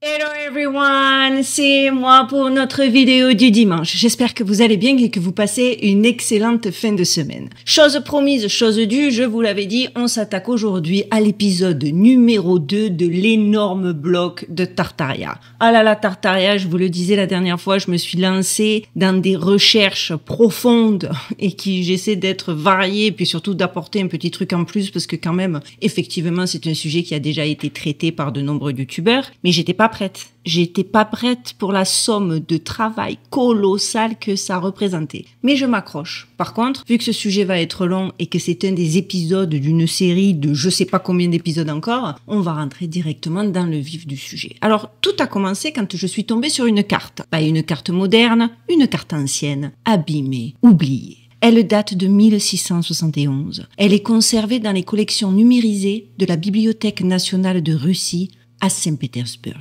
Hello everyone, c'est moi pour notre vidéo du dimanche. J'espère que vous allez bien et que vous passez une excellente fin de semaine. Chose promise, chose due, je vous l'avais dit, on s'attaque aujourd'hui à l'épisode numéro 2 de l'énorme bloc de Tartaria. Ah là là, Tartaria, je vous le disais la dernière fois, je me suis lancée dans des recherches profondes et qui j'essaie d'être variée puis surtout d'apporter un petit truc en plus parce que quand même, effectivement, c'est un sujet qui a déjà été traité par de nombreux youtubeurs, mais j'étais pas prête. J'étais pas prête pour la somme de travail colossal que ça représentait. Mais je m'accroche. Par contre, vu que ce sujet va être long et que c'est un des épisodes d'une série de je sais pas combien d'épisodes encore, on va rentrer directement dans le vif du sujet. Alors, tout a commencé quand je suis tombée sur une carte. Pas une carte moderne, une carte ancienne, abîmée, oubliée. Elle date de 1671. Elle est conservée dans les collections numérisées de la Bibliothèque nationale de Russie à Saint-Pétersbourg.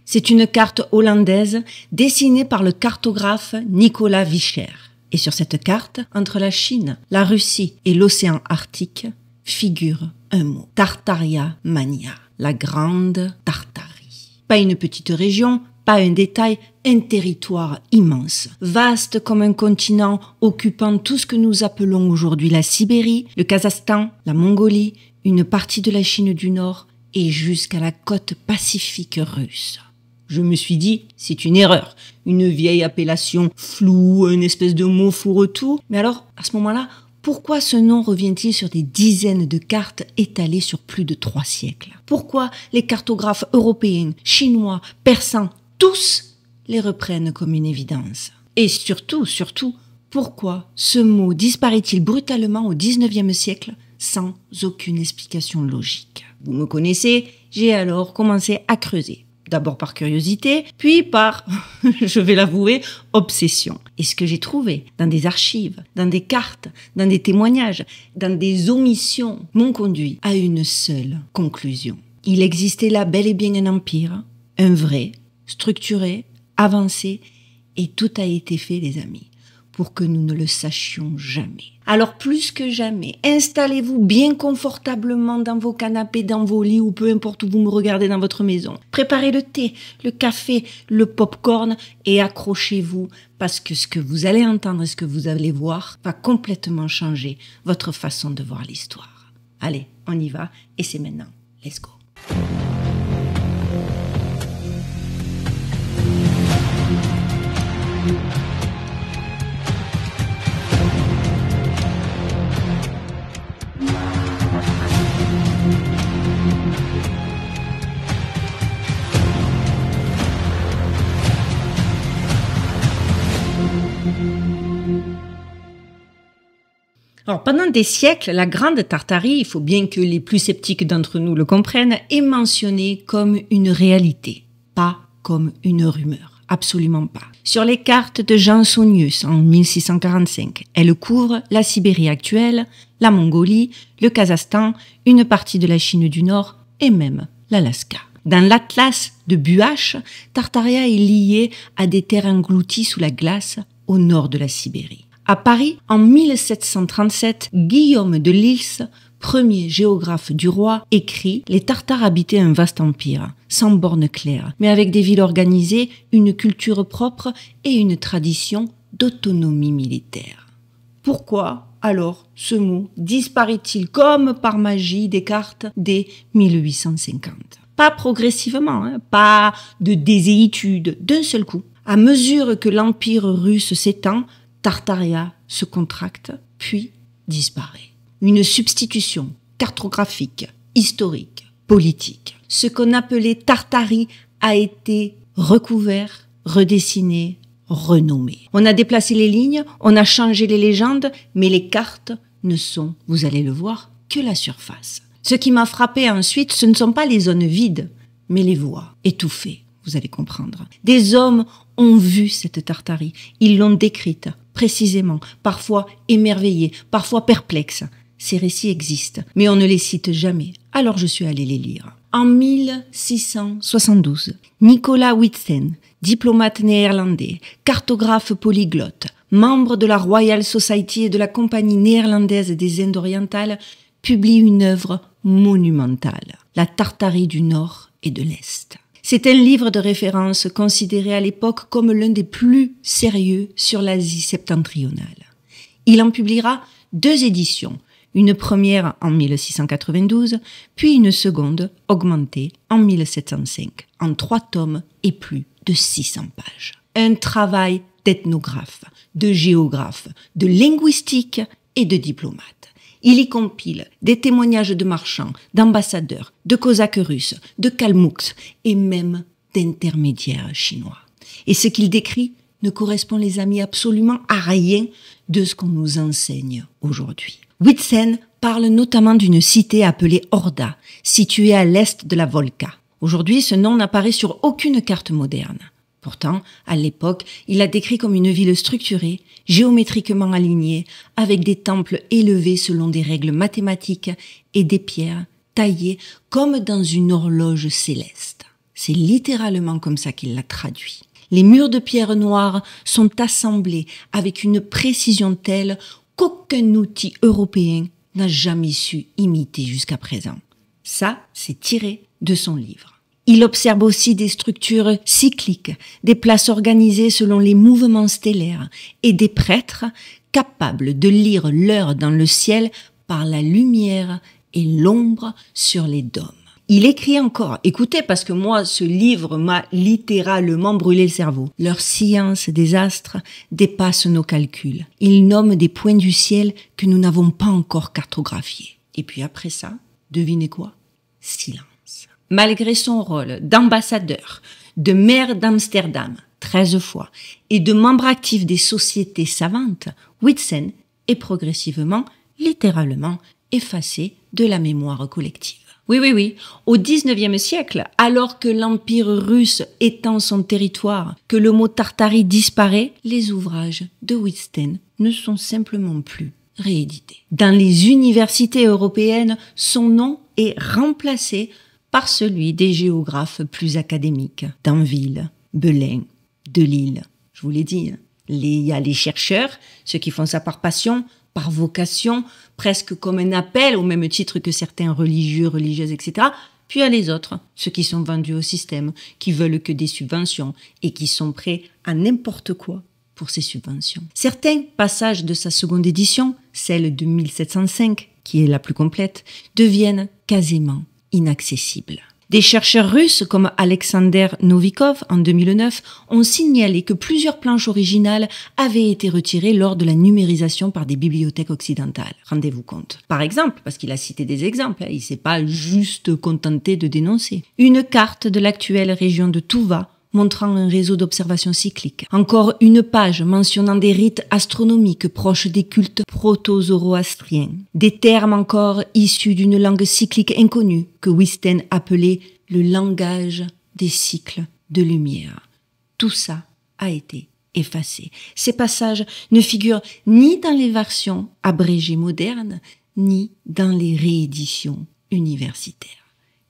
C'est une carte hollandaise dessinée par le cartographe Nicolas Visscher. Et sur cette carte, entre la Chine, la Russie et l'océan Arctique, figure un mot. Tartaria Mania, la grande Tartarie. Pas une petite région, pas un détail, un territoire immense, vaste comme un continent occupant tout ce que nous appelons aujourd'hui la Sibérie, le Kazakhstan, la Mongolie, une partie de la Chine du Nord et jusqu'à la côte pacifique russe. Je me suis dit, c'est une erreur, une vieille appellation floue, une espèce de mot fourre-tout. Mais alors, à ce moment-là, pourquoi ce nom revient-il sur des dizaines de cartes étalées sur plus de 3 siècles? Pourquoi les cartographes européens, chinois, persans, tous les reprennent comme une évidence? Et surtout, pourquoi ce mot disparaît-il brutalement au XIXe siècle sans aucune explication logique? Vous me connaissez, j'ai alors commencé à creuser. D'abord par curiosité, puis par, je vais l'avouer, obsession. Et ce que j'ai trouvé dans des archives, dans des cartes, dans des témoignages, dans des omissions, m'ont conduit à une seule conclusion. Il existait là bel et bien un empire, un vrai, structuré, avancé, et tout a été fait, les amis, pour que nous ne le sachions jamais. Alors plus que jamais, installez-vous bien confortablement dans vos canapés, dans vos lits ou peu importe où vous me regardez dans votre maison. Préparez le thé, le café, le popcorn et accrochez-vous parce que ce que vous allez entendre et ce que vous allez voir va complètement changer votre façon de voir l'histoire. Allez, on y va et c'est maintenant. Let's go. Alors, pendant des siècles, la Grande Tartarie, il faut bien que les plus sceptiques d'entre nous le comprennent, est mentionnée comme une réalité, pas comme une rumeur. Absolument pas. Sur les cartes de Jean Saunius en 1645, elle couvre la Sibérie actuelle, la Mongolie, le Kazakhstan, une partie de la Chine du Nord et même l'Alaska. Dans l'Atlas de Buach, Tartaria est liée à des terres englouties sous la glace au nord de la Sibérie. À Paris, en 1737, Guillaume de Lils, premier géographe du roi, écrit « Les Tartares habitaient un vaste empire, sans bornes claires, mais avec des villes organisées, une culture propre et une tradition d'autonomie militaire. » Pourquoi alors ce mot disparaît-il comme par magie des cartes dès 1850 ? Pas progressivement, pas de déséitude, d'un seul coup. À mesure que l'empire russe s'étend, Tartaria se contracte, puis disparaît. Une substitution cartographique, historique, politique. Ce qu'on appelait Tartarie a été recouvert, redessiné, renommé. On a déplacé les lignes, on a changé les légendes, mais les cartes ne sont, vous allez le voir, que la surface. Ce qui m'a frappé ensuite, ce ne sont pas les zones vides, mais les voies étouffées, vous allez comprendre. Des hommes ont vu cette Tartarie, ils l'ont décrite, précisément, parfois émerveillés, parfois perplexes. Ces récits existent, mais on ne les cite jamais, alors je suis allée les lire. En 1672, Nicolas Witsen, diplomate néerlandais, cartographe polyglotte, membre de la Royal Society et de la Compagnie néerlandaise des Indes orientales, publie une œuvre monumentale, la Tartarie du Nord et de l'Est. C'est un livre de référence considéré à l'époque comme l'un des plus sérieux sur l'Asie septentrionale. Il en publiera 2 éditions, une première en 1692, puis une seconde augmentée en 1705, en 3 tomes et plus de 600 pages. Un travail d'ethnographe, de géographe, de linguistique et de diplomate. Il y compile des témoignages de marchands, d'ambassadeurs, de cosaques russes, de kalmouks et même d'intermédiaires chinois. Et ce qu'il décrit ne correspond, les amis, absolument à rien de ce qu'on nous enseigne aujourd'hui. Huitzilopochtli parle notamment d'une cité appelée Horda, située à l'est de la Volga. Aujourd'hui, ce nom n'apparaît sur aucune carte moderne. Pourtant, à l'époque, il la décrit comme une ville structurée, géométriquement alignée, avec des temples élevés selon des règles mathématiques et des pierres taillées comme dans une horloge céleste. C'est littéralement comme ça qu'il l'a traduit. Les murs de pierre noire sont assemblés avec une précision telle qu'aucun outil européen n'a jamais su imiter jusqu'à présent. Ça, c'est tiré de son livre. Il observe aussi des structures cycliques, des places organisées selon les mouvements stellaires et des prêtres capables de lire l'heure dans le ciel par la lumière et l'ombre sur les dômes. Il écrit encore, écoutez, parce que moi, ce livre m'a littéralement brûlé le cerveau. Leur science des astres dépasse nos calculs. Ils nomment des points du ciel que nous n'avons pas encore cartographiés. Et puis après ça, devinez quoi? Silence. Malgré son rôle d'ambassadeur, de maire d'Amsterdam 13 fois et de membre actif des sociétés savantes, Huitzilopochtli est progressivement, littéralement, effacé de la mémoire collective. Oui, au XIXe siècle, alors que l'Empire russe étend son territoire, que le mot Tartarie disparaît, les ouvrages de Huitzilopochtli ne sont simplement plus réédités. Dans les universités européennes, son nom est remplacé par celui des géographes plus académiques, d'Anville, Belin, Delisle. Je vous l'ai dit, il y a les chercheurs, ceux qui font ça par passion, par vocation, presque comme un appel, au même titre que certains religieux, religieuses, etc. Puis il y a les autres, ceux qui sont vendus au système, qui veulent que des subventions et qui sont prêts à n'importe quoi pour ces subventions. Certains passages de sa seconde édition, celle de 1705, qui est la plus complète, deviennent quasiment inaccessibles. Des chercheurs russes comme Alexander Novikov en 2009 ont signalé que plusieurs planches originales avaient été retirées lors de la numérisation par des bibliothèques occidentales. Rendez-vous compte. Par exemple, parce qu'il a cité des exemples, il ne s'est pas juste contenté de dénoncer. Une carte de l'actuelle région de Touva montrant un réseau d'observation cyclique. Encore une page mentionnant des rites astronomiques proches des cultes proto-zoroastriens. Des termes encore issus d'une langue cyclique inconnue que Huitzilopochtli appelait le langage des cycles de lumière. Tout ça a été effacé. Ces passages ne figurent ni dans les versions abrégées modernes, ni dans les rééditions universitaires.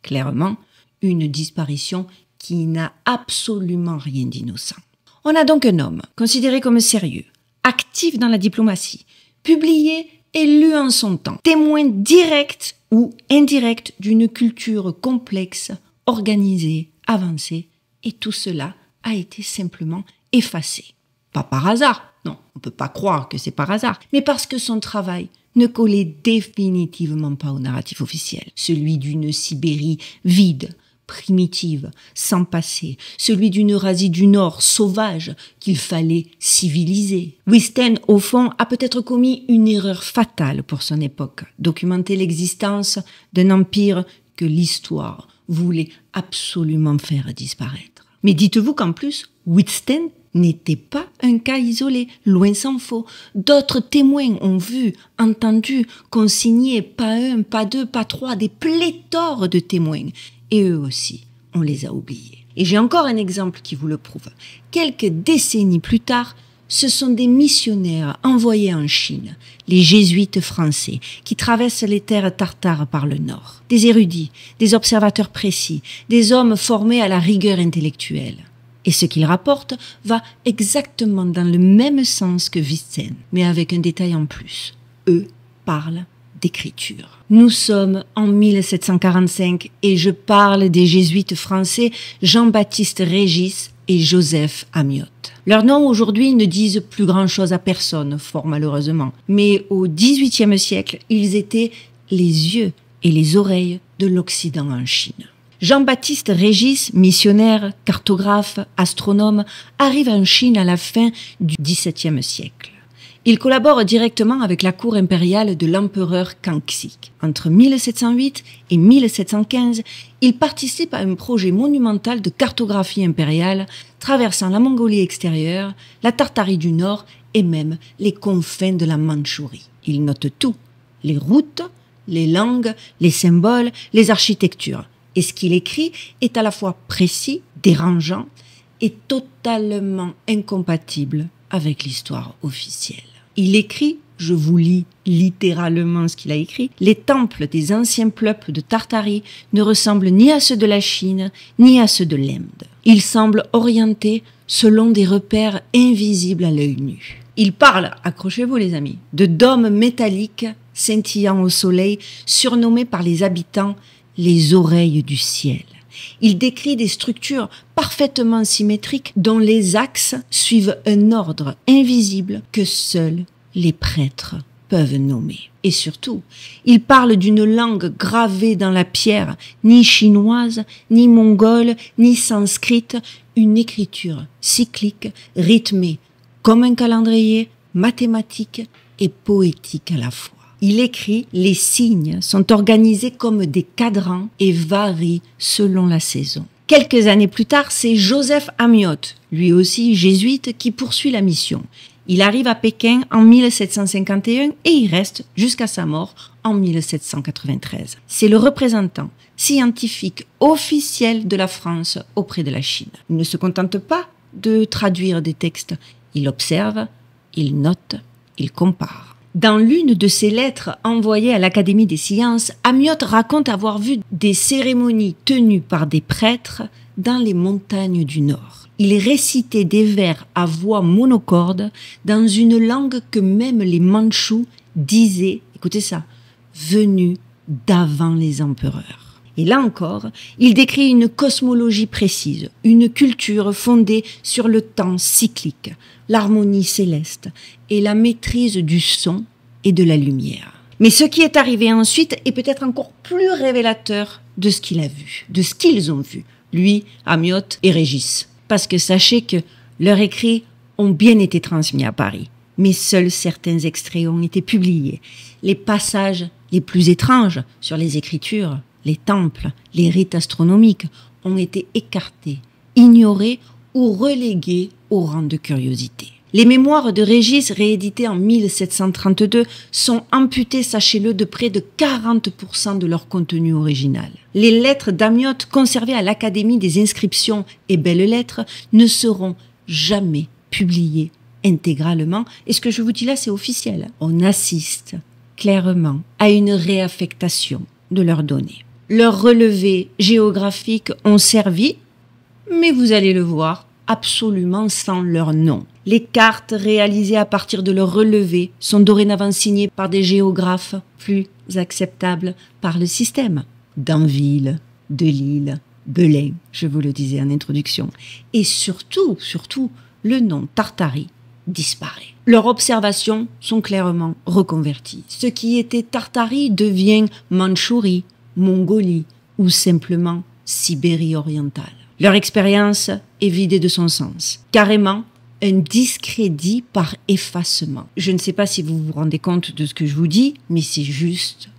Clairement, une disparition qui n'a absolument rien d'innocent. On a donc un homme considéré comme sérieux, actif dans la diplomatie, publié et lu en son temps, témoin direct ou indirect d'une culture complexe, organisée, avancée, et tout cela a été simplement effacé. Pas par hasard, non, on ne peut pas croire que c'est par hasard, mais parce que son travail ne collait définitivement pas au narratif officiel, celui d'une Sibérie vide, primitive, sans passé, celui d'une Eurasie du Nord sauvage qu'il fallait civiliser. Huitzilopochtli, au fond, a peut-être commis une erreur fatale pour son époque, documenter l'existence d'un empire que l'histoire voulait absolument faire disparaître. Mais dites-vous qu'en plus, Huitzilopochtli n'était pas un cas isolé, loin s'en faut. D'autres témoins ont vu, entendu, consigné, pas un, pas deux, pas trois, des pléthores de témoins. Et eux aussi, on les a oubliés. Et j'ai encore un exemple qui vous le prouve. Quelques décennies plus tard, ce sont des missionnaires envoyés en Chine, les jésuites français, qui traversent les terres tartares par le nord. Des érudits, des observateurs précis, des hommes formés à la rigueur intellectuelle. Et ce qu'ils rapportent va exactement dans le même sens que Huitzilopochtli, mais avec un détail en plus. Eux parlent d'écriture. Nous sommes en 1745 et je parle des jésuites français Jean-Baptiste Régis et Joseph Amyot. Leurs noms aujourd'hui ne disent plus grand-chose à personne, fort malheureusement. Mais au XVIIIe siècle, ils étaient les yeux et les oreilles de l'Occident en Chine. Jean-Baptiste Régis, missionnaire, cartographe, astronome, arrive en Chine à la fin du XVIIe siècle. Il collabore directement avec la cour impériale de l'empereur Kangxi. Entre 1708 et 1715, il participe à un projet monumental de cartographie impériale traversant la Mongolie extérieure, la Tartarie du Nord et même les confins de la Mandchourie. Il note tout, les routes, les langues, les symboles, les architectures. Et ce qu'il écrit est à la fois précis, dérangeant et totalement incompatible avec l'histoire officielle. Il écrit, je vous lis littéralement ce qu'il a écrit, « Les temples des anciens peuples de Tartarie ne ressemblent ni à ceux de la Chine, ni à ceux de l'Inde. Ils semblent orientés selon des repères invisibles à l'œil nu. » Il parle, accrochez-vous les amis, de dômes métalliques scintillant au soleil, surnommés par les habitants les oreilles du ciel. Il décrit des structures parfaitement symétriques dont les axes suivent un ordre invisible que seuls les prêtres peuvent nommer. Et surtout, il parle d'une langue gravée dans la pierre, ni chinoise, ni mongole, ni sanscrite, une écriture cyclique, rythmée comme un calendrier, mathématique et poétique à la fois. Il écrit « Les signes sont organisés comme des cadrans et varient selon la saison ». Quelques années plus tard, c'est Joseph Amyot, lui aussi jésuite, qui poursuit la mission. Il arrive à Pékin en 1751 et y reste jusqu'à sa mort en 1793. C'est le représentant scientifique officiel de la France auprès de la Chine. Il ne se contente pas de traduire des textes. Il observe, il note, il compare. Dans l'une de ses lettres envoyées à l'Académie des sciences, Amyot raconte avoir vu des cérémonies tenues par des prêtres dans les montagnes du Nord. Il récitait des vers à voix monocorde dans une langue que même les Mandchous disaient, écoutez ça, venus d'avant les empereurs. Et là encore, il décrit une cosmologie précise, une culture fondée sur le temps cyclique, l'harmonie céleste et la maîtrise du son et de la lumière. Mais ce qui est arrivé ensuite est peut-être encore plus révélateur de ce qu'il a vu, de ce qu'ils ont vu, lui, Amyot et Régis. Parce que sachez que leurs écrits ont bien été transmis à Paris, mais seuls certains extraits ont été publiés. Les passages les plus étranges sur les écritures, les temples, les rites astronomiques ont été écartés, ignorés ou relégués au rang de curiosité. Les mémoires de Régis, rééditées en 1732, sont amputées, sachez-le, de près de 40% de leur contenu original. Les lettres d'Amyot conservées à l'Académie des inscriptions et belles-lettres ne seront jamais publiées intégralement. Et ce que je vous dis là, c'est officiel. On assiste clairement à une réaffectation de leurs données. Leurs relevés géographiques ont servi, mais vous allez le voir, absolument sans leur nom. Les cartes réalisées à partir de leurs relevés sont dorénavant signées par des géographes plus acceptables par le système. D'Anville, Delisle, Belin, je vous le disais en introduction. Et surtout, le nom Tartarie disparaît. Leurs observations sont clairement reconverties. Ce qui était Tartarie devient Mandchourie, Mongolie ou simplement Sibérie orientale. Leur expérience est vidée de son sens. Carrément, un discrédit par effacement. Je ne sais pas si vous vous rendez compte de ce que je vous dis, mais c'est juste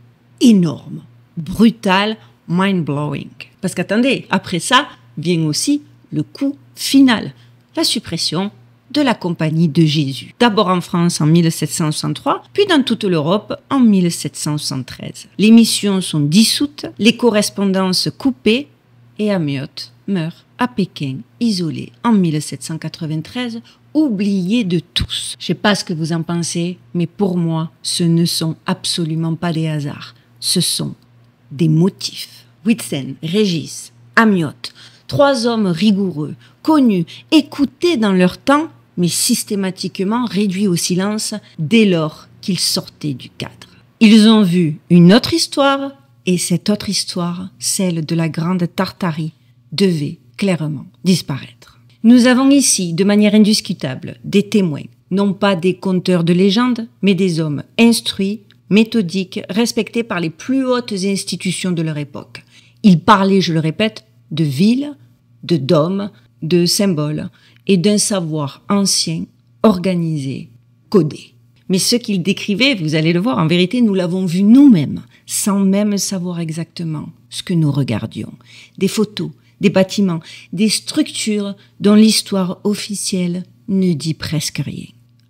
énorme, brutal, mind-blowing. Parce qu'attendez, après ça vient aussi le coup final, la suppression de la Compagnie de Jésus. D'abord en France en 1763, puis dans toute l'Europe en 1773. Les missions sont dissoutes, les correspondances coupées et Amyot meurt à Pékin, isolé en 1793, oublié de tous. Je ne sais pas ce que vous en pensez, mais pour moi, ce ne sont absolument pas des hasards. Ce sont des motifs. Witsen, Régis, Amyot, trois hommes rigoureux, connus, écoutés dans leur temps, mais systématiquement réduits au silence dès lors qu'ils sortaient du cadre. Ils ont vu une autre histoire, et cette autre histoire, celle de la Grande Tartarie, devait clairement disparaître. Nous avons ici, de manière indiscutable, des témoins, non pas des conteurs de légendes, mais des hommes instruits, méthodiques, respectés par les plus hautes institutions de leur époque. Ils parlaient, je le répète, de villes, de dômes, de symboles et d'un savoir ancien, organisé, codé. Mais ce qu'ils décrivaient, vous allez le voir, en vérité, nous l'avons vu nous-mêmes, sans même savoir exactement ce que nous regardions. Des photos, des bâtiments, des structures dont l'histoire officielle ne dit presque rien.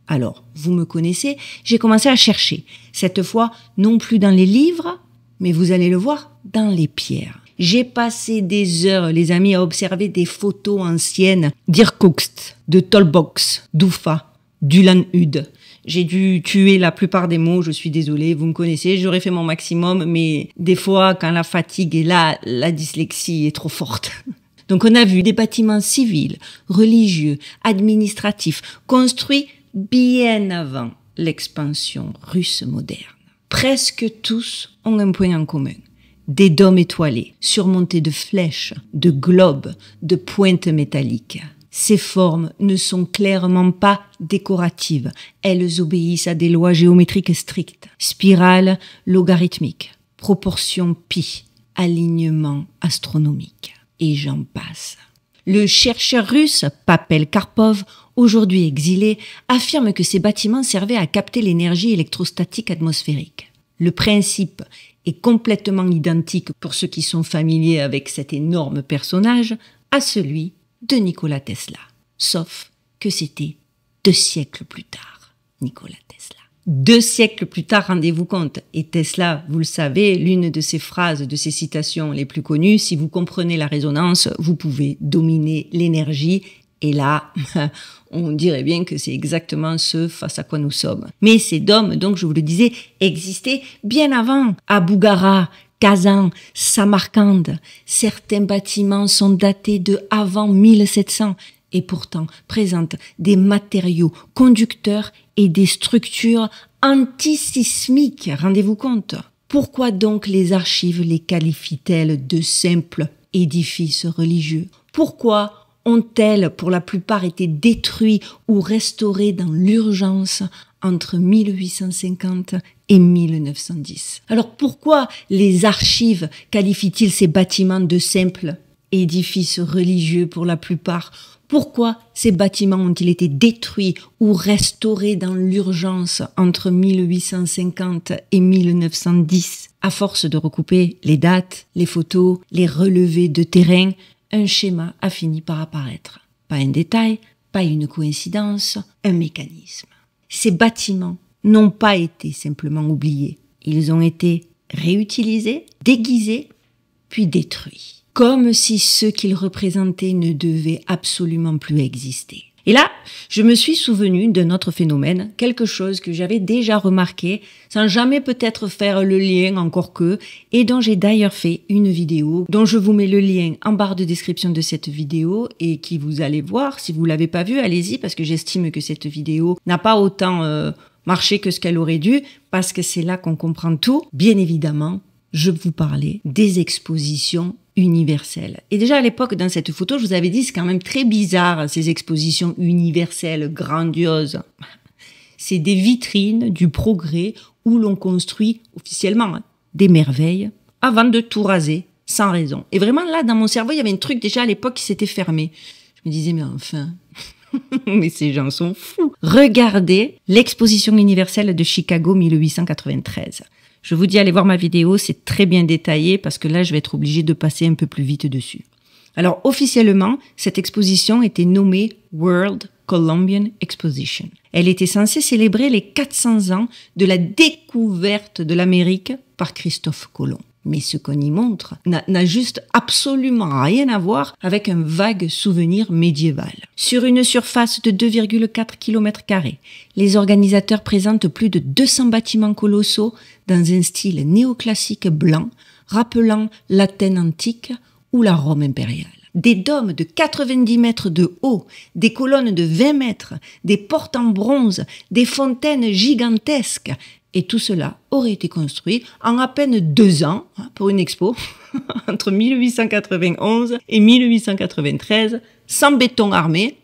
Alors, vous me connaissez, j'ai commencé à chercher, cette fois non plus dans les livres, mais vous allez le voir, dans les pierres. J'ai passé des heures, les amis, à observer des photos anciennes d'Irkoutsk, de Tobolsk, d'Oufa, d'Ulan-Ude. J'ai dû tuer la plupart des mots, je suis désolée, vous me connaissez, j'aurais fait mon maximum, mais des fois, quand la fatigue est là, la dyslexie est trop forte. Donc on a vu des bâtiments civils, religieux, administratifs, construits bien avant l'expansion russe moderne. Presque tous ont un point en commun. Des dômes étoilés, surmontés de flèches, de globes, de pointes métalliques. Ces formes ne sont clairement pas décoratives. Elles obéissent à des lois géométriques strictes. Spirale logarithmique, proportion pi, alignement astronomique. Et j'en passe. Le chercheur russe Pavel Karpov, aujourd'hui exilé, affirme que ces bâtiments servaient à capter l'énergie électrostatique atmosphérique. Le principe est complètement identique pour ceux qui sont familiers avec cet énorme personnage à celui de Nikola Tesla. Sauf que c'était 2 siècles plus tard, Nikola Tesla. 2 siècles plus tard, rendez-vous compte. Et Tesla, vous le savez, l'une de ses phrases, de ses citations les plus connues, si vous comprenez la résonance, vous pouvez dominer l'énergie. Et là, on dirait bien que c'est exactement ce face à quoi nous sommes. Mais ces dômes, donc je vous le disais, existaient bien avant. À Boukhara, Kazan, Samarcande, certains bâtiments sont datés de avant 1700 et pourtant présentent des matériaux conducteurs et des structures antisismiques. Rendez-vous compte. Pourquoi donc les archives les qualifient-elles de simples édifices religieux? Pourquoi ont-elles pour la plupart été détruites ou restaurées dans l'urgence entre 1850 et 1910? Alors pourquoi les archives qualifient-ils ces bâtiments de simples édifices religieux pour la plupart? Pourquoi ces bâtiments ont-ils été détruits ou restaurés dans l'urgence entre 1850 et 1910? À force de recouper les dates, les photos, les relevés de terrain, un schéma a fini par apparaître. Pas un détail, pas une coïncidence, un mécanisme. Ces bâtiments n'ont pas été simplement oubliés. Ils ont été réutilisés, déguisés, puis détruits. Comme si ce qu'ils représentaient ne devait absolument plus exister. Et là, je me suis souvenu d'un autre phénomène, quelque chose que j'avais déjà remarqué, sans jamais peut-être faire le lien encore que, et dont j'ai d'ailleurs fait une vidéo, dont je vous mets le lien en barre de description de cette vidéo, et qui vous allez voir, si vous l'avez pas vue, allez-y, parce que j'estime que cette vidéo n'a pas autant marché que ce qu'elle aurait dû, parce que c'est là qu'on comprend tout. Bien évidemment, je vous parlais des expositions universelles. Et déjà à l'époque, dans cette photo, je vous avais dit, c'est quand même très bizarre, ces expositions universelles, grandioses. C'est des vitrines du progrès où l'on construit officiellement des merveilles avant de tout raser, sans raison. Et vraiment là, dans mon cerveau, il y avait un truc déjà à l'époque qui s'était fermé. Je me disais, mais enfin... mais ces gens sont fous. Regardez l'exposition universelle de Chicago 1893. Je vous dis, allez voir ma vidéo, c'est très bien détaillé parce que là, je vais être obligée de passer un peu plus vite dessus. Alors, officiellement, cette exposition était nommée World Columbian Exposition. Elle était censée célébrer les 400 ans de la découverte de l'Amérique par Christophe Colomb. Mais ce qu'on y montre n'a juste absolument rien à voir avec un vague souvenir médiéval. Sur une surface de 2,4 km², les organisateurs présentent plus de 200 bâtiments colossaux dans un style néoclassique blanc, rappelant l'Athènes antique ou la Rome impériale. Des dômes de 90 mètres de haut, des colonnes de 20 mètres, des portes en bronze, des fontaines gigantesques, Et tout cela aurait été construit en à peine 2 ans pour une expo entre 1891 et 1893, sans béton armé,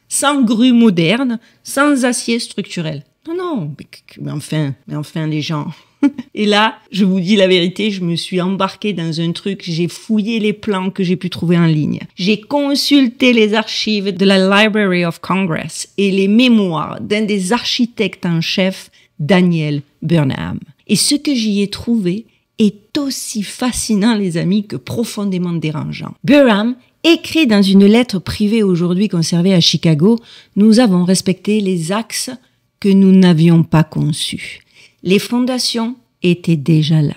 sans grue moderne, sans acier structurel. Non, mais enfin les gens. Et là, je vous dis la vérité, je me suis embarquée dans un truc, j'ai fouillé les plans que j'ai pu trouver en ligne. J'ai consulté les archives de la Library of Congress et les mémoires d'un des architectes en chef, Daniel Burnham. Et ce que j'y ai trouvé est aussi fascinant, les amis, que profondément dérangeant. Burnham écrit dans une lettre privée aujourd'hui conservée à Chicago, « Nous avons respecté les axes que nous n'avions pas conçus. Les fondations étaient déjà là.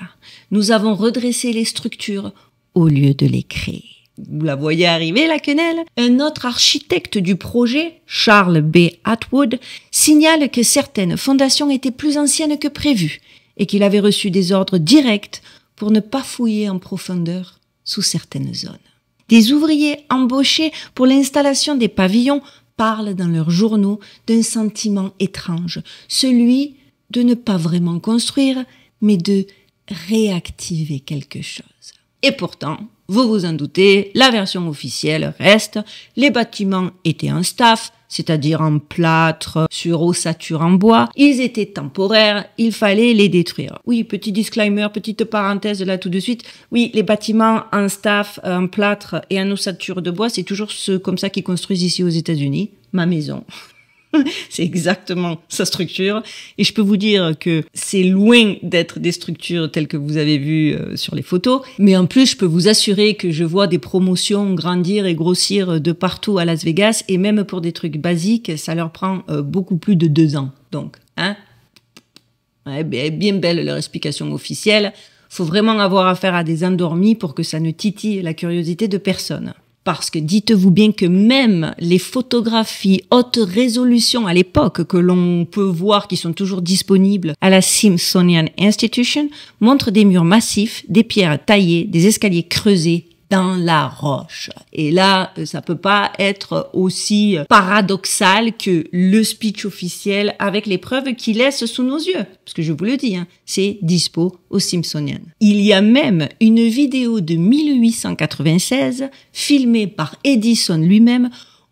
Nous avons redressé les structures au lieu de les créer. » Vous la voyez arriver, la quenelle? Un autre architecte du projet, Charles B. Atwood, signale que certaines fondations étaient plus anciennes que prévu et qu'il avait reçu des ordres directs pour ne pas fouiller en profondeur sous certaines zones. Des ouvriers embauchés pour l'installation des pavillons parlent dans leurs journaux d'un sentiment étrange, celui de ne pas vraiment construire, mais de réactiver quelque chose. Et pourtant, vous vous en doutez, la version officielle reste, les bâtiments étaient en staff, c'est-à-dire en plâtre, sur ossature en bois, ils étaient temporaires, il fallait les détruire. Oui, petit disclaimer, petite parenthèse là tout de suite, oui, les bâtiments en staff, en plâtre et en ossature de bois, c'est toujours comme ça qu'ils construisent ici aux États-Unis, ma maison. C'est exactement sa structure. Et je peux vous dire que c'est loin d'être des structures telles que vous avez vues sur les photos. Mais en plus, je peux vous assurer que je vois des promotions grandir et grossir de partout à Las Vegas. Et même pour des trucs basiques, ça leur prend beaucoup plus de 2 ans. Donc, ouais, bien belle leur explication officielle. Faut vraiment avoir affaire à des endormis pour que ça ne titille la curiosité de personne. Parce que dites-vous bien que même les photographies haute résolution à l'époque que l'on peut voir qui sont toujours disponibles à la Smithsonian Institution montrent des murs massifs, des pierres taillées, des escaliers creusés dans la roche. Et là, ça peut pas être aussi paradoxal que le speech officiel avec les preuves qu'il laisse sous nos yeux. Parce que je vous le dis, c'est dispo au Smithsonian. Il y a même une vidéo de 1896 filmée par Edison lui-même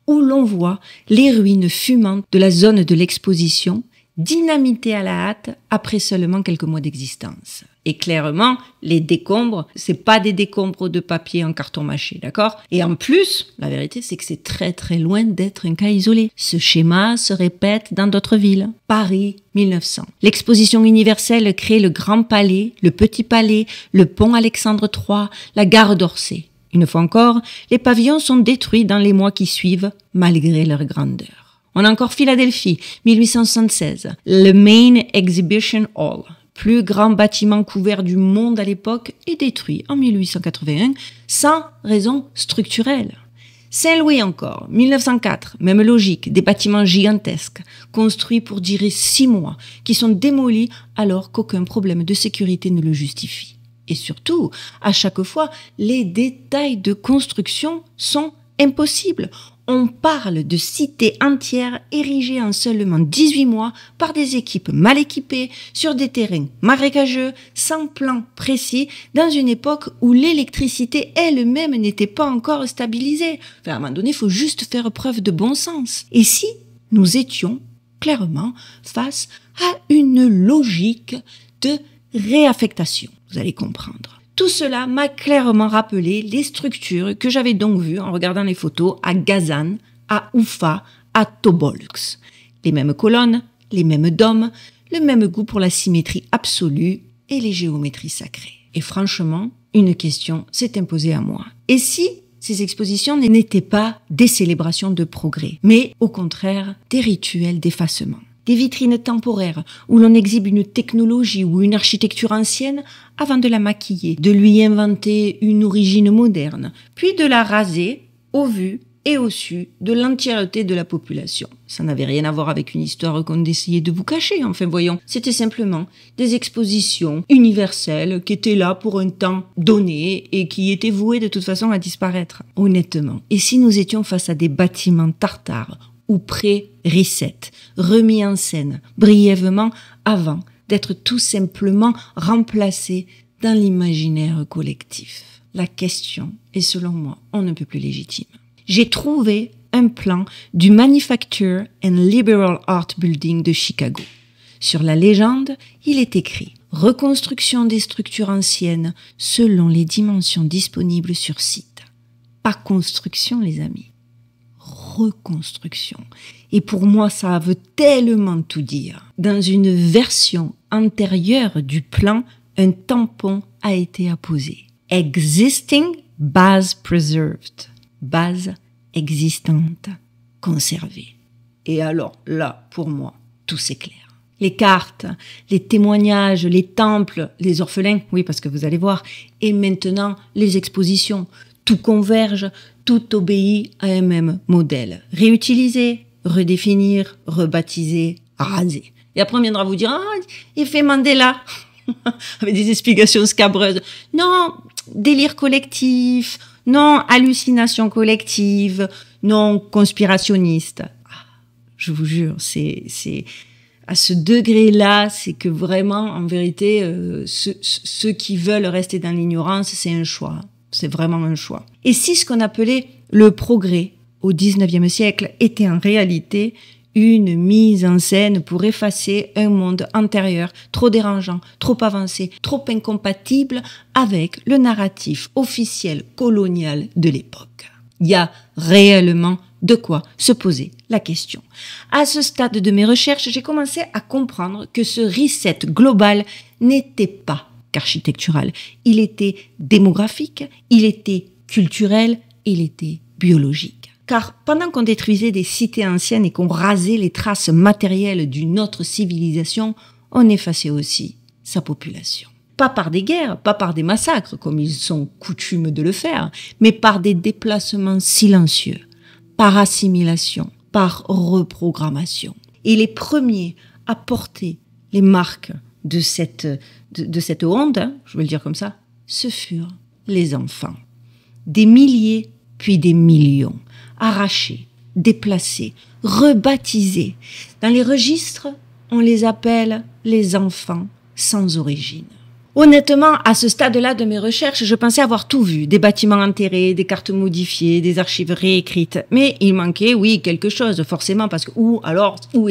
où l'on voit les ruines fumantes de la zone de l'exposition dynamitées à la hâte après seulement quelques mois d'existence. Et clairement, les décombres, c'est pas des décombres de papier en carton mâché, d'accord? Et en plus, la vérité, c'est que c'est très très loin d'être un cas isolé. Ce schéma se répète dans d'autres villes. Paris, 1900. L'exposition universelle crée le Grand Palais, le Petit Palais, le pont Alexandre III, la gare d'Orsay. Une fois encore, les pavillons sont détruits dans les mois qui suivent, malgré leur grandeur. On a encore Philadelphie, 1876. Le Main Exhibition Hall, plus grand bâtiment couvert du monde à l'époque, est détruit en 1881 sans raison structurelle. Saint-Louis encore, 1904, même logique, des bâtiments gigantesques, construits pour durer 6 mois, qui sont démolis alors qu'aucun problème de sécurité ne le justifie. Et surtout, à chaque fois, les détails de construction sont impossibles. On parle de cités entières érigées en seulement 18 mois par des équipes mal équipées, sur des terrains marécageux, sans plan précis, dans une époque où l'électricité elle-même n'était pas encore stabilisée. Enfin, à un moment donné, il faut juste faire preuve de bon sens. Et si nous étions clairement face à une logique de réaffectation, vous allez comprendre. Tout cela m'a clairement rappelé les structures que j'avais donc vues en regardant les photos à Kazan, à Oufa, à Tobolsk. Les mêmes colonnes, les mêmes dômes, le même goût pour la symétrie absolue et les géométries sacrées. Et franchement, une question s'est imposée à moi. Et si ces expositions n'étaient pas des célébrations de progrès, mais au contraire des rituels d'effacement? Des vitrines temporaires où l'on exhibe une technologie ou une architecture ancienne avant de la maquiller, de lui inventer une origine moderne, puis de la raser au vu et au su de l'entièreté de la population. Ça n'avait rien à voir avec une histoire qu'on essayait de vous cacher, enfin voyons. C'était simplement des expositions universelles qui étaient là pour un temps donné et qui étaient vouées de toute façon à disparaître. Honnêtement, et si nous étions face à des bâtiments tartares ou pré-reset, remis en scène brièvement avant d'être tout simplement remplacés dans l'imaginaire collectif. La question est, selon moi, on ne peut plus légitime. J'ai trouvé un plan du Manufacture and Liberal Art Building de Chicago. Sur la légende, il est écrit « Reconstruction des structures anciennes selon les dimensions disponibles sur site ». Pas construction, les amis. Reconstruction. Et pour moi, ça veut tellement tout dire. Dans une version antérieure du plan, un tampon a été apposé. Existing base preserved. Base existante, conservée. Et alors, là, pour moi, tout s'éclaire. Les cartes, les témoignages, les temples, les orphelins, oui, parce que vous allez voir, et maintenant les expositions. Tout converge, tout obéit à un même modèle. Réutiliser, redéfinir, rebaptiser, raser. Et après, on viendra vous dire, ah, effet Mandela, avec des explications scabreuses. Non, délire collectif, non, hallucination collective, non, conspirationniste. Je vous jure, c'est à ce degré-là, c'est que vraiment, en vérité, ceux qui veulent rester dans l'ignorance, c'est un choix. C'est vraiment un choix. Et si ce qu'on appelait le progrès au XIXe siècle était en réalité une mise en scène pour effacer un monde antérieur, trop dérangeant, trop avancé, trop incompatible avec le narratif officiel colonial de l'époque. Il y a réellement de quoi se poser la question. À ce stade de mes recherches, j'ai commencé à comprendre que ce reset global n'était pas qu'architectural. Il était démographique, il était culturel, il était biologique. Car pendant qu'on détruisait des cités anciennes et qu'on rasait les traces matérielles d'une autre civilisation, on effaçait aussi sa population. Pas par des guerres, pas par des massacres, comme ils sont coutumes de le faire, mais par des déplacements silencieux, par assimilation, par reprogrammation. Et les premiers à porter les marques de cette onde, je vais le dire comme ça, ce furent les enfants. Des milliers, puis des millions, arrachés, déplacés, rebaptisés. Dans les registres, on les appelle les enfants sans origine. Honnêtement, à ce stade-là de mes recherches, je pensais avoir tout vu. Des bâtiments enterrés, des cartes modifiées, des archives réécrites. Mais il manquait, oui, quelque chose, forcément, parce que où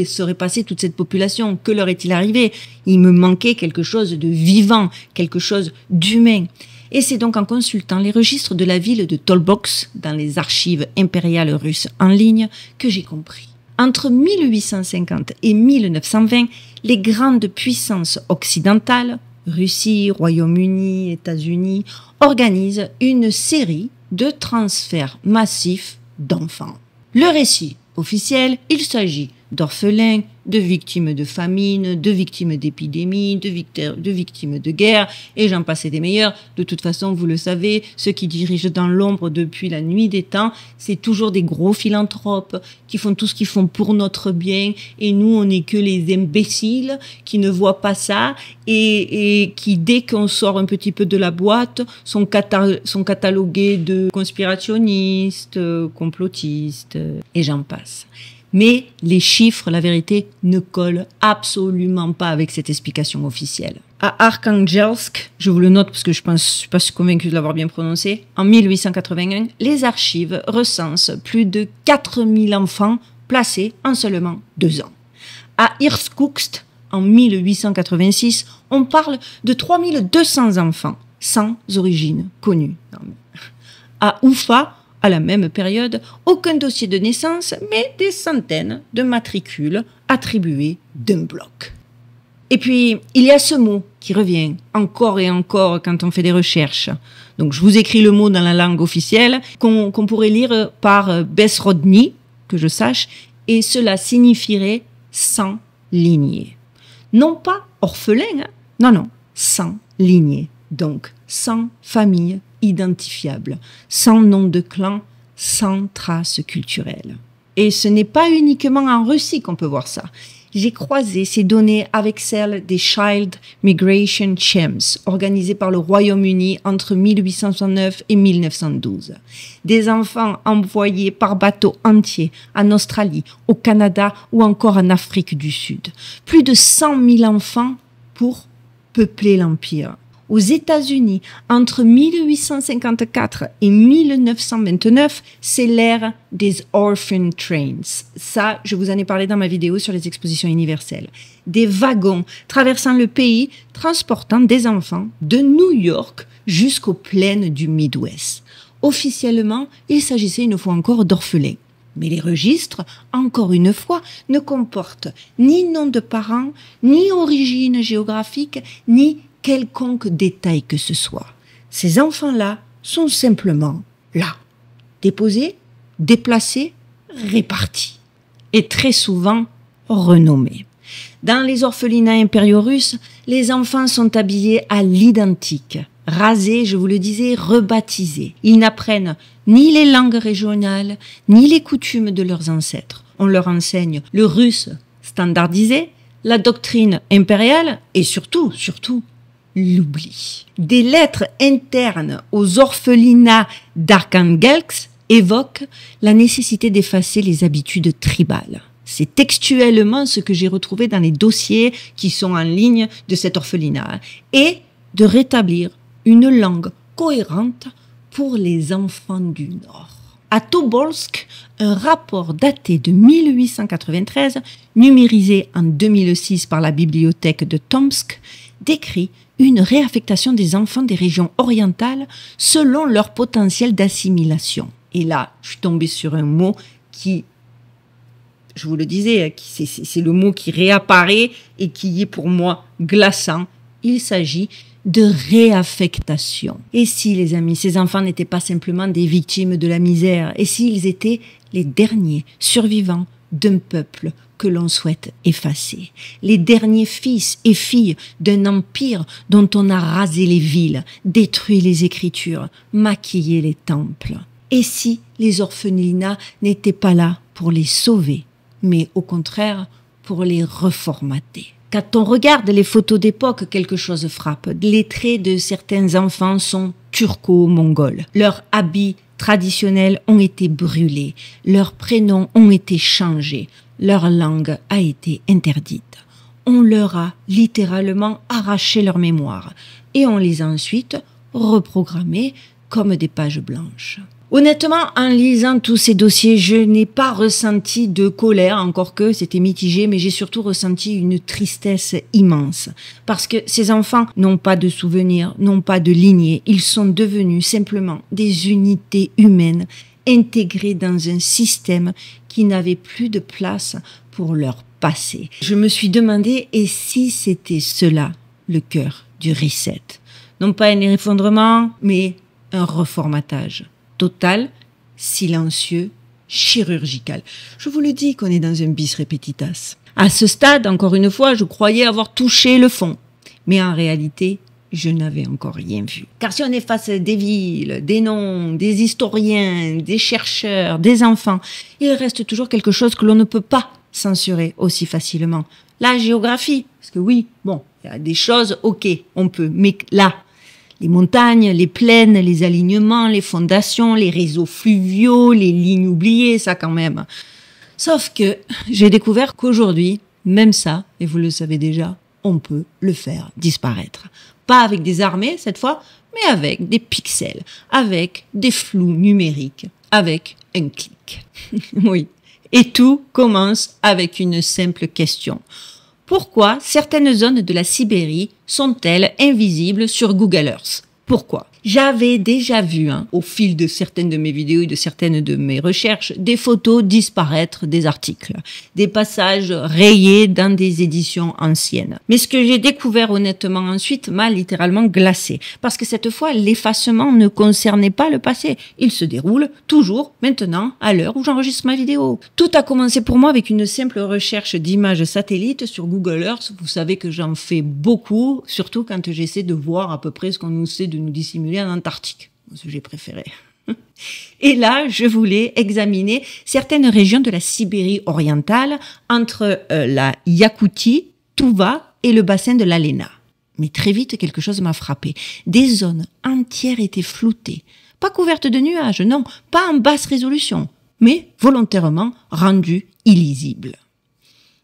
serait passée toute cette population? Que leur est-il arrivé? Il me manquait quelque chose de vivant, quelque chose d'humain. Et c'est donc en consultant les registres de la ville de Tollbox, dans les archives impériales russes en ligne, que j'ai compris. Entre 1850 et 1920, les grandes puissances occidentales, Russie, Royaume-Uni, États-Unis, organisent une série de transferts massifs d'enfants. Le récit officiel, il s'agit d'orphelins, de victimes de famine, de victimes d'épidémies, de victimes de guerre, et j'en passe des meilleurs. De toute façon, vous le savez, ceux qui dirigent dans l'ombre depuis la nuit des temps, c'est toujours des gros philanthropes qui font tout ce qu'ils font pour notre bien, et nous, on n'est que les imbéciles qui ne voient pas ça, et qui, dès qu'on sort un petit peu de la boîte, sont catalogués de conspirationnistes, complotistes, et j'en passe. Mais les chiffres, la vérité, ne collent absolument pas avec cette explication officielle. À Arkhangelsk, je vous le note parce que je suis pas convaincue de l'avoir bien prononcé, en 1881, les archives recensent plus de 4000 enfants placés en seulement 2 ans. À Irkoutsk, en 1886, on parle de 3200 enfants sans origine connue. À Oufa, à la même période, aucun dossier de naissance, mais des centaines de matricules attribués d'un bloc. Et puis, il y a ce mot qui revient encore et encore quand on fait des recherches. Donc, je vous écris le mot dans la langue officielle, qu'on pourrait lire par Besrodny, que je sache, et cela signifierait sans lignée. Non pas orphelin, non, sans lignée. Donc, sans famille identifiable, sans nom de clan, sans trace culturelle. Et ce n'est pas uniquement en Russie qu'on peut voir ça. J'ai croisé ces données avec celles des Child Migration Camps, organisées par le Royaume-Uni entre 1869 et 1912. Des enfants envoyés par bateau entier en Australie, au Canada ou encore en Afrique du Sud. Plus de 100 000 enfants pour peupler l'Empire. Aux États-Unis, entre 1854 et 1929, c'est l'ère des Orphan Trains. Ça, je vous en ai parlé dans ma vidéo sur les expositions universelles. Des wagons traversant le pays, transportant des enfants de New York jusqu'aux plaines du Midwest. Officiellement, il s'agissait une fois encore d'orphelins. Mais les registres, encore une fois, ne comportent ni nom de parents, ni origine géographique, ni quelconque détail que ce soit. Ces enfants-là sont simplement là, déposés, déplacés, répartis, et très souvent renommés. Dans les orphelinats impériaux russes, les enfants sont habillés à l'identique, rasés, je vous le disais, rebaptisés. Ils n'apprennent ni les langues régionales, ni les coutumes de leurs ancêtres. On leur enseigne le russe standardisé, la doctrine impériale et surtout, l'oubli. Des lettres internes aux orphelinats d'Arkhangelsk évoquent la nécessité d'effacer les habitudes tribales. C'est textuellement ce que j'ai retrouvé dans les dossiers qui sont en ligne de cet orphelinat et de rétablir une langue cohérente pour les enfants du Nord. À Tobolsk, un rapport daté de 1893, numérisé en 2006 par la bibliothèque de Tomsk, décrit une réaffectation des enfants des régions orientales selon leur potentiel d'assimilation. Et là, je suis tombée sur un mot qui, je vous le disais, c'est le mot qui réapparaît et qui est pour moi glaçant. Il s'agit de réaffectation. Et si, les amis, ces enfants n'étaient pas simplement des victimes de la misère, et s'ils étaient les derniers survivants d'un peuple que l'on souhaite effacer, les derniers fils et filles d'un empire dont on a rasé les villes, détruit les écritures, maquillé les temples. Et si les orphelinats n'étaient pas là pour les sauver, mais au contraire pour les reformater? Quand on regarde les photos d'époque, quelque chose frappe. Les traits de certains enfants sont turco-mongols. Leurs habits traditionnels ont été brûlés. Leurs prénoms ont été changés. Leur langue a été interdite. On leur a littéralement arraché leur mémoire. Et on les a ensuite reprogrammés comme des pages blanches. Honnêtement, en lisant tous ces dossiers, je n'ai pas ressenti de colère, encore que c'était mitigé, mais j'ai surtout ressenti une tristesse immense. Parce que ces enfants n'ont pas de souvenirs, n'ont pas de lignée, ils sont devenus simplement des unités humaines intégrées dans un système qui n'avait plus de place pour leur passé. Je me suis demandé, et si c'était cela, le cœur du reset? Non pas un effondrement, mais un reformatage. Total, silencieux, chirurgical. Je vous le dis qu'on est dans un bis repetitas. À ce stade, encore une fois, je croyais avoir touché le fond. Mais en réalité, je n'avais encore rien vu. Car si on efface des villes, des noms, des historiens, des chercheurs, des enfants, il reste toujours quelque chose que l'on ne peut pas censurer aussi facilement. La géographie. Parce que oui, bon, il y a des choses, ok, on peut. Mais là, les montagnes, les plaines, les alignements, les fondations, les réseaux fluviaux, les lignes oubliées, ça quand même. Sauf que j'ai découvert qu'aujourd'hui, même ça, et vous le savez déjà, on peut le faire disparaître. Pas avec des armées cette fois, mais avec des pixels, avec des flous numériques, avec un clic. Oui. Et tout commence avec une simple question. Pourquoi certaines zones de la Sibérie sont-elles invisibles sur Google Earth? Pourquoi? J'avais déjà vu, au fil de certaines de mes vidéos et de certaines de mes recherches, des photos disparaître des articles, des passages rayés dans des éditions anciennes. Mais ce que j'ai découvert honnêtement ensuite m'a littéralement glacé, parce que cette fois, l'effacement ne concernait pas le passé. Il se déroule toujours maintenant, à l'heure où j'enregistre ma vidéo. Tout a commencé pour moi avec une simple recherche d'images satellites sur Google Earth. Vous savez que j'en fais beaucoup, surtout quand j'essaie de voir à peu près ce qu'on nous sait de nous dissimuler en Antarctique, mon sujet préféré. Et là, je voulais examiner certaines régions de la Sibérie orientale entre la Yakoutie, Touva et le bassin de l'Alena. Mais très vite, quelque chose m'a frappé. Des zones entières étaient floutées, pas couvertes de nuages, non, pas en basse résolution, mais volontairement rendues illisibles.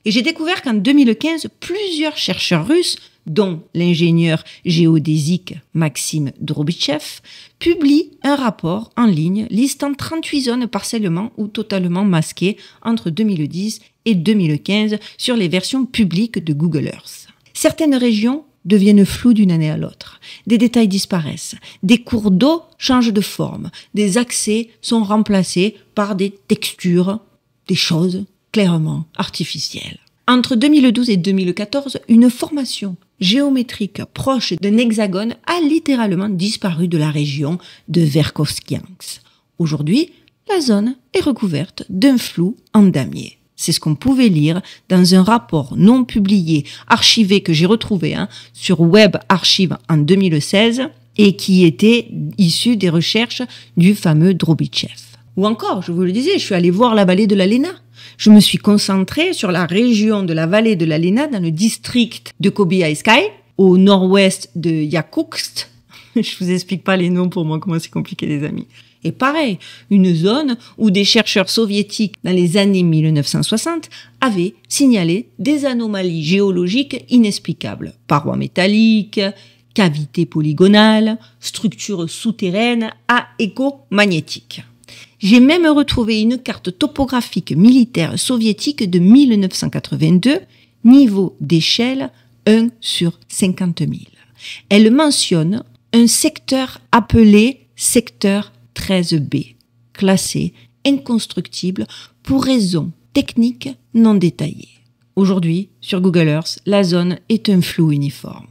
Et j'ai découvert qu'en 2015, plusieurs chercheurs russes dont l'ingénieur géodésique Maxime Drobychev, publie un rapport en ligne listant 38 zones partiellement ou totalement masquées entre 2010 et 2015 sur les versions publiques de Google Earth. Certaines régions deviennent floues d'une année à l'autre. Des détails disparaissent. Des cours d'eau changent de forme. Des accès sont remplacés par des textures, des choses clairement artificielles. Entre 2012 et 2014, une formation géométrique proche d'un hexagone a littéralement disparu de la région de Verkhovskiansk. Aujourd'hui, la zone est recouverte d'un flou en damier. C'est ce qu'on pouvait lire dans un rapport non publié, archivé que j'ai retrouvé sur Web Archive en 2016 et qui était issu des recherches du fameux Drobychev. Ou encore, je vous le disais, je suis allée voir la vallée de la Lena. Je me suis concentrée sur la région de la vallée de la Lena dans le district de Kobylaïskoïe, au nord-ouest de Yakoutsk. Je vous explique pas les noms pour moi, comment c'est compliqué les amis. Et pareil, une zone où des chercheurs soviétiques dans les années 1960 avaient signalé des anomalies géologiques inexplicables. Parois métalliques, cavités polygonales, structures souterraines à écho magnétique. J'ai même retrouvé une carte topographique militaire soviétique de 1982, niveau d'échelle 1 sur 50 000. Elle mentionne un secteur appelé secteur 13B, classé inconstructible pour raisons techniques non détaillées. Aujourd'hui, sur Google Earth, la zone est un flou uniforme.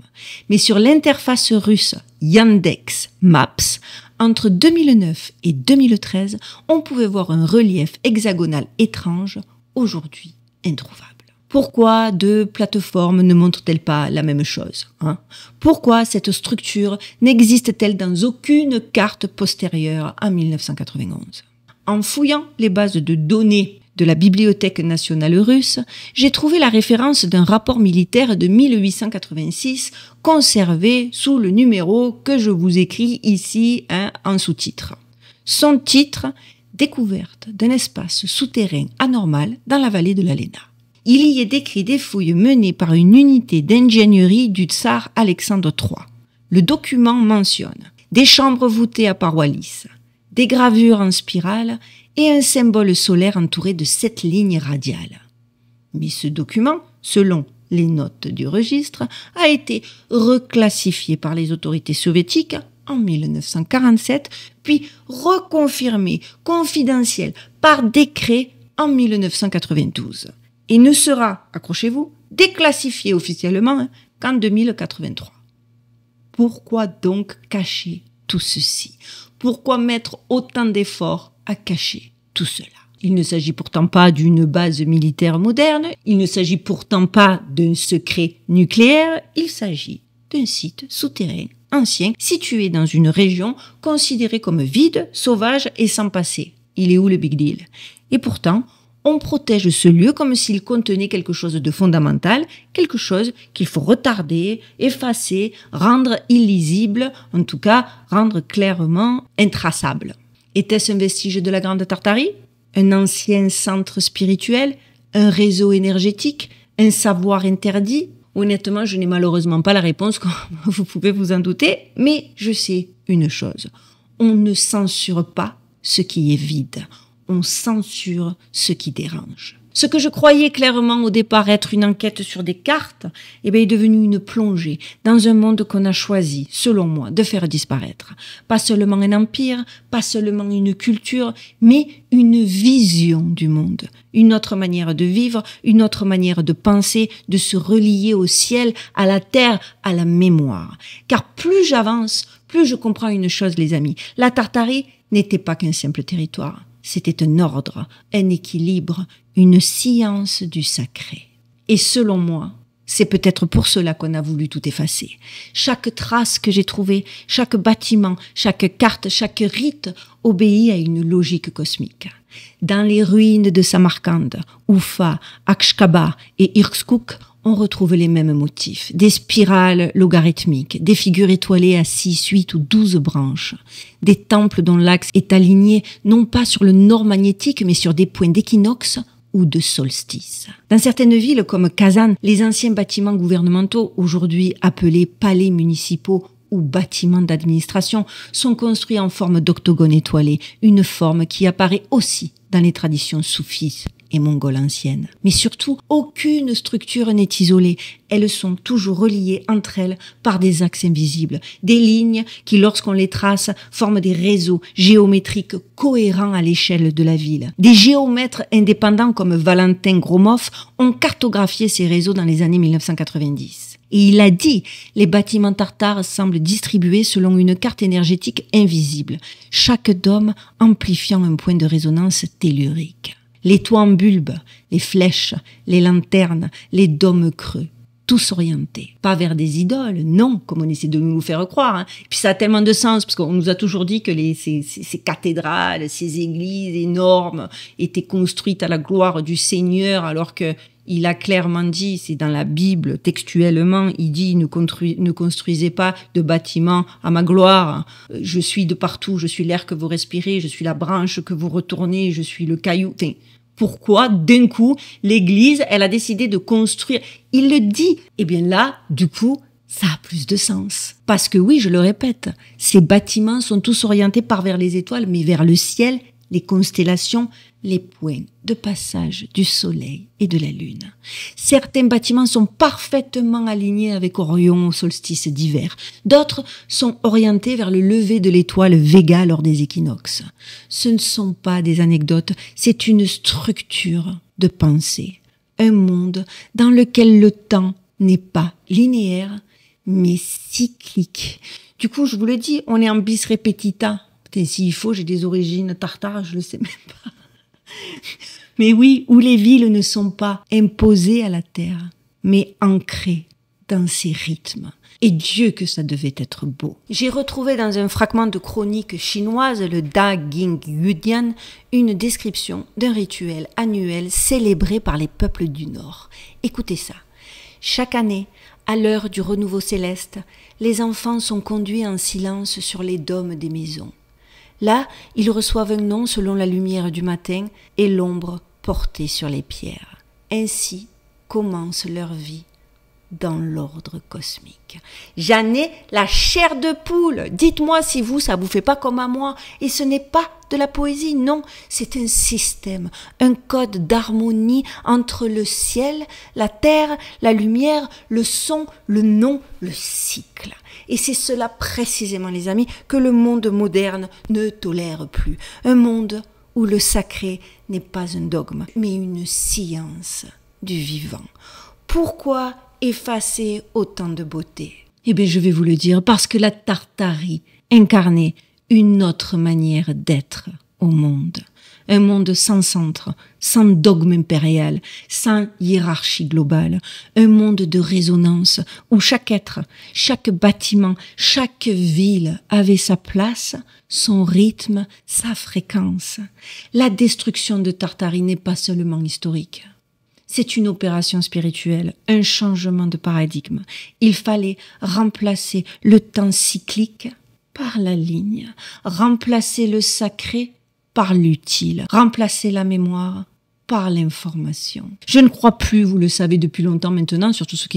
Mais sur l'interface russe Yandex Maps, entre 2009 et 2013, on pouvait voir un relief hexagonal étrange, aujourd'hui introuvable. Pourquoi deux plateformes ne montrent-elles pas la même chose Pourquoi cette structure n'existe-t-elle dans aucune carte postérieure à 1991 En fouillant les bases de données de la Bibliothèque nationale russe, j'ai trouvé la référence d'un rapport militaire de 1886 conservé sous le numéro que je vous écris ici en sous-titre. Son titre « Découverte d'un espace souterrain anormal dans la vallée de la Lena ». Il y est décrit des fouilles menées par une unité d'ingénierie du tsar Alexandre III. Le document mentionne des chambres voûtées à parois lisses, des gravures en spirale et un symbole solaire entouré de 7 lignes radiales. Mais ce document, selon les notes du registre, a été reclassifié par les autorités soviétiques en 1947, puis reconfirmé confidentiel par décret en 1992. Et ne sera, accrochez-vous, déclassifié officiellement qu'en 2083. Pourquoi donc cacher tout ceci? Pourquoi mettre autant d'efforts à cacher tout cela? Il ne s'agit pourtant pas d'une base militaire moderne, il ne s'agit pourtant pas d'un secret nucléaire, il s'agit d'un site souterrain ancien situé dans une région considérée comme vide, sauvage et sans passé. Il est où le big deal? Et pourtant, on protège ce lieu comme s'il contenait quelque chose de fondamental, quelque chose qu'il faut retarder, effacer, rendre illisible, en tout cas rendre clairement intraçable. Était-ce un vestige de la Grande Tartarie? Un ancien centre spirituel? Un réseau énergétique? Un savoir interdit? Honnêtement, je n'ai malheureusement pas la réponse, comme vous pouvez vous en douter, mais je sais une chose. On ne censure pas ce qui est vide. On censure ce qui dérange. Ce que je croyais clairement au départ être une enquête sur des cartes, est devenu une plongée dans un monde qu'on a choisi, selon moi, de faire disparaître. Pas seulement un empire, pas seulement une culture, mais une vision du monde. Une autre manière de vivre, une autre manière de penser, de se relier au ciel, à la terre, à la mémoire. Car plus j'avance, plus je comprends une chose, les amis. La Tartarie n'était pas qu'un simple territoire. C'était un ordre, un équilibre, une science du sacré. Et selon moi, c'est peut-être pour cela qu'on a voulu tout effacer. Chaque trace que j'ai trouvée, chaque bâtiment, chaque carte, chaque rite obéit à une logique cosmique. Dans les ruines de Samarcande, Oufa, Akshkaba et Irkutsk, on retrouve les mêmes motifs. Des spirales logarithmiques, des figures étoilées à 6, 8 ou 12 branches, des temples dont l'axe est aligné non pas sur le nord magnétique mais sur des points d'équinoxe ou de solstice. Dans certaines villes comme Kazan, les anciens bâtiments gouvernementaux, aujourd'hui appelés palais municipaux ou bâtiments d'administration, sont construits en forme d'octogone étoilé, une forme qui apparaît aussi dans les traditions soufis et mongoles anciennes. Mais surtout, aucune structure n'est isolée. Elles sont toujours reliées entre elles par des axes invisibles, des lignes qui, lorsqu'on les trace, forment des réseaux géométriques cohérents à l'échelle de la ville. Des géomètres indépendants comme Valentin Gromov ont cartographié ces réseaux dans les années 1990. Et il a dit, les bâtiments tartares semblent distribués selon une carte énergétique invisible, chaque dôme amplifiant un point de résonance tellurique. Les toits en bulbe, les flèches, les lanternes, les dômes creux, tous orientés. Pas vers des idoles, non, comme on essaie de nous faire croire. Hein. Et puis ça a tellement de sens, parce qu'on nous a toujours dit que ces cathédrales, ces églises énormes étaient construites à la gloire du Seigneur, alors que il a clairement dit, c'est dans la Bible, textuellement, il dit ne construisez pas de bâtiments à ma gloire. Je suis de partout, je suis l'air que vous respirez, je suis la branche que vous retournez, je suis le caillou. Enfin, pourquoi, d'un coup, l'Église, elle a décidé de construire? Il le dit. Eh bien là, du coup, ça a plus de sens. Parce que oui, je le répète, ces bâtiments sont tous orientés pas vers les étoiles, mais vers le ciel, les constellations, les points de passage du soleil et de la lune. Certains bâtiments sont parfaitement alignés avec Orion au solstice d'hiver. D'autres sont orientés vers le lever de l'étoile Vega lors des équinoxes. Ce ne sont pas des anecdotes, c'est une structure de pensée. Un monde dans lequel le temps n'est pas linéaire, mais cyclique. Du coup, je vous le dis, on est en bis repetita. Et s'il faut, j'ai des origines tartares, je le sais même pas. Mais oui, où les villes ne sont pas imposées à la terre, mais ancrées dans ses rythmes. Et Dieu que ça devait être beau. J'ai retrouvé dans un fragment de chronique chinoise, le Da Ging Yudian, une description d'un rituel annuel célébré par les peuples du Nord. Écoutez ça. Chaque année, à l'heure du renouveau céleste, les enfants sont conduits en silence sur les dômes des maisons. Là, ils reçoivent un nom selon la lumière du matin et l'ombre portée sur les pierres. Ainsi commence leur vie dans l'ordre cosmique. J'en ai la chair de poule. Dites-moi si vous, ça vous fait pas comme à moi. Et ce n'est pas de la poésie, non. C'est un système, un code d'harmonie entre le ciel, la terre, la lumière, le son, le nom, le cycle. Et c'est cela précisément, les amis, que le monde moderne ne tolère plus. Un monde où le sacré n'est pas un dogme, mais une science du vivant. Pourquoi effacer autant de beauté? Eh bien, je vais vous le dire, parce que la Tartarie incarnait une autre manière d'être au monde. Un monde sans centre, sans dogme impérial, sans hiérarchie globale. Un monde de résonance où chaque être, chaque bâtiment, chaque ville avait sa place, son rythme, sa fréquence. La destruction de Tartarie n'est pas seulement historique. C'est une opération spirituelle, un changement de paradigme. Il fallait remplacer le temps cyclique par la ligne, remplacer le sacré par l'utile, remplacer la mémoire par l'information. Je ne crois plus, vous le savez depuis longtemps maintenant, surtout ceux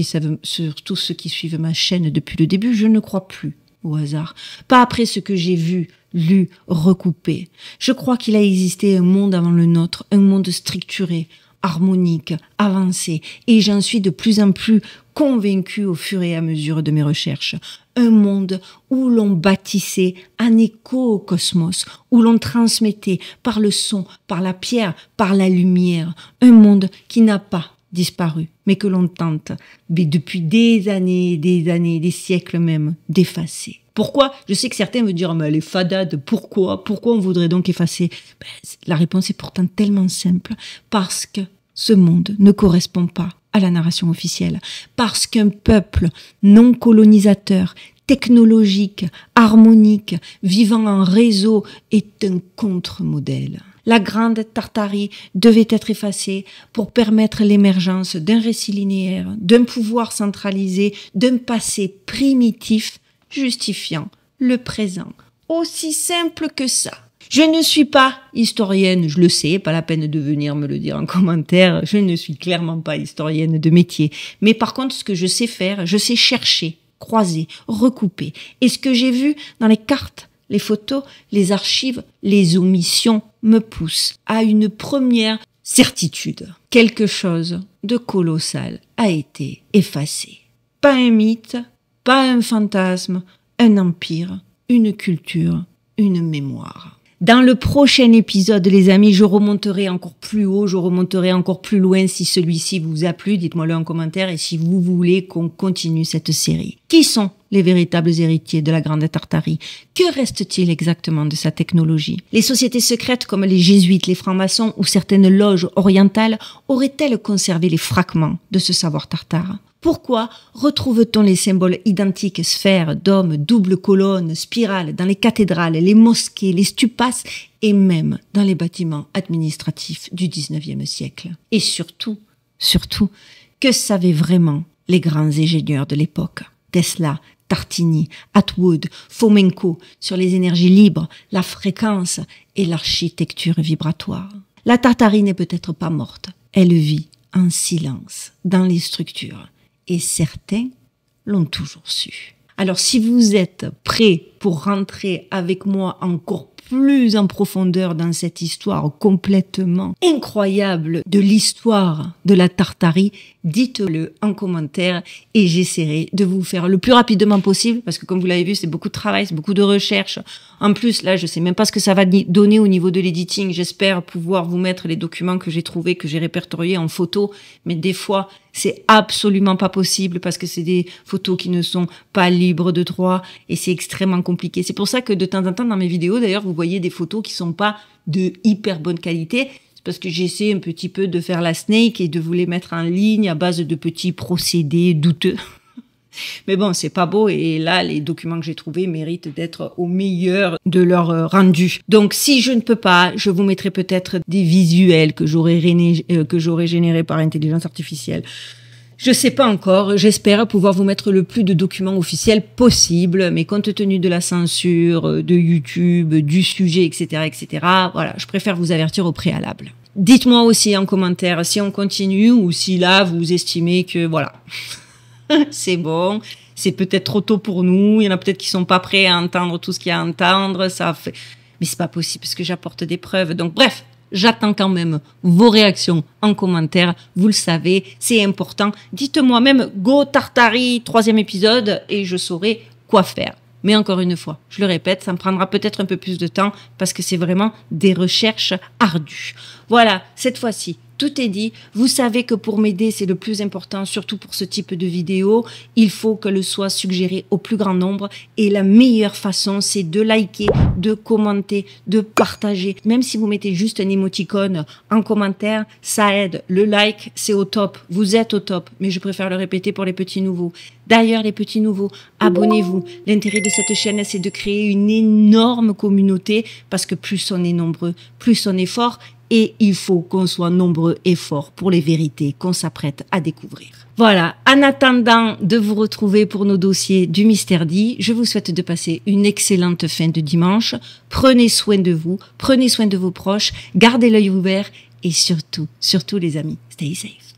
qui suivent ma chaîne depuis le début, je ne crois plus au hasard. Pas après ce que j'ai vu, lu, recoupé. Je crois qu'il a existé un monde avant le nôtre, un monde structuré, harmonique, avancé, et j'en suis de plus en plus convaincue au fur et à mesure de mes recherches. Un monde où l'on bâtissait un écho au cosmos, où l'on transmettait par le son, par la pierre, par la lumière, un monde qui n'a pas disparu, mais que l'on tente depuis des années, des siècles même, d'effacer. Pourquoi? Je sais que certains me diront, mais elle est fadade, pourquoi on voudrait donc effacer? La réponse est pourtant tellement simple, parce que ce monde ne correspond pas à la narration officielle, parce qu'un peuple non colonisateur, technologique, harmonique, vivant en réseau est un contre-modèle. La grande Tartarie devait être effacée pour permettre l'émergence d'un récit linéaire, d'un pouvoir centralisé, d'un passé primitif justifiant le présent. Aussi simple que ça. Je ne suis pas historienne, je le sais, pas la peine de venir me le dire en commentaire, je ne suis clairement pas historienne de métier. Mais par contre, ce que je sais faire, je sais chercher, croiser, recouper. Et ce que j'ai vu dans les cartes, les photos, les archives, les omissions me poussent à une première certitude. Quelque chose de colossal a été effacé. Pas un mythe, pas un fantasme, un empire, une culture, une mémoire. Dans le prochain épisode, les amis, je remonterai encore plus haut, je remonterai encore plus loin si celui-ci vous a plu. Dites-moi-le en commentaire et si vous voulez qu'on continue cette série. Qui sont les véritables héritiers de la Grande Tartarie? Que reste-t-il exactement de sa technologie? Les sociétés secrètes comme les jésuites, les francs-maçons ou certaines loges orientales auraient-elles conservé les fragments de ce savoir tartare? Pourquoi retrouve-t-on les symboles identiques, sphères, dômes, doubles colonnes, spirales dans les cathédrales, les mosquées, les stupas et même dans les bâtiments administratifs du 19e siècle? Et surtout, que savaient vraiment les grands ingénieurs de l'époque? Tesla, Tartini, Atwood, Fomenko sur les énergies libres, la fréquence et l'architecture vibratoire. La Tartarie n'est peut-être pas morte, elle vit en silence dans les structures. Et certains l'ont toujours su. Alors si vous êtes prêts pour rentrer avec moi encore plus en profondeur dans cette histoire complètement incroyable de l'histoire de la Tartarie, dites-le en commentaire et j'essaierai de vous faire le plus rapidement possible parce que comme vous l'avez vu, c'est beaucoup de travail, c'est beaucoup de recherche. En plus, là, je sais même pas ce que ça va donner au niveau de l'editing. J'espère pouvoir vous mettre les documents que j'ai trouvés, que j'ai répertoriés en photos, mais des fois, c'est absolument pas possible parce que c'est des photos qui ne sont pas libres de droit et c'est extrêmement compliqué. C'est pour ça que de temps en temps dans mes vidéos, d'ailleurs, vous voyez des photos qui sont pas de hyper bonne qualité. C'est parce que j'essaie un petit peu de faire la snake et de vous les mettre en ligne à base de petits procédés douteux. Mais bon, c'est pas beau et là, les documents que j'ai trouvés méritent d'être au meilleur de leur rendu. Donc, si je ne peux pas, je vous mettrai peut-être des visuels que j'aurais générés par intelligence artificielle. Je sais pas encore, j'espère pouvoir vous mettre le plus de documents officiels possible, mais compte tenu de la censure, de YouTube, du sujet, etc., voilà, je préfère vous avertir au préalable. Dites-moi aussi en commentaire si on continue ou si là, vous estimez que, voilà, c'est bon, c'est peut-être trop tôt pour nous, il y en a peut-être qui sont pas prêts à entendre tout ce qu'il y a à entendre, mais c'est pas possible parce que j'apporte des preuves, donc bref. J'attends quand même vos réactions en commentaire. Vous le savez, c'est important. Dites-moi même Go Tartarie, 3e épisode, et je saurai quoi faire. Mais encore une fois, je le répète, ça me prendra peut-être un peu plus de temps parce que c'est vraiment des recherches ardues. Voilà, cette fois-ci, tout est dit. Vous savez que pour m'aider, c'est le plus important, surtout pour ce type de vidéo. Il faut que le soit suggéré au plus grand nombre. Et la meilleure façon, c'est de liker, de commenter, de partager. Même si vous mettez juste un émoticône en commentaire, ça aide. Le like, c'est au top. Vous êtes au top. Mais je préfère le répéter pour les petits nouveaux. D'ailleurs, les petits nouveaux, abonnez-vous. L'intérêt de cette chaîne, c'est de créer une énorme communauté parce que plus on est nombreux, plus on est fort. Et il faut qu'on soit nombreux et forts pour les vérités qu'on s'apprête à découvrir. Voilà, en attendant de vous retrouver pour nos dossiers du Mystère dit, je vous souhaite de passer une excellente fin de dimanche. Prenez soin de vous, prenez soin de vos proches, gardez l'œil ouvert et surtout les amis, stay safe.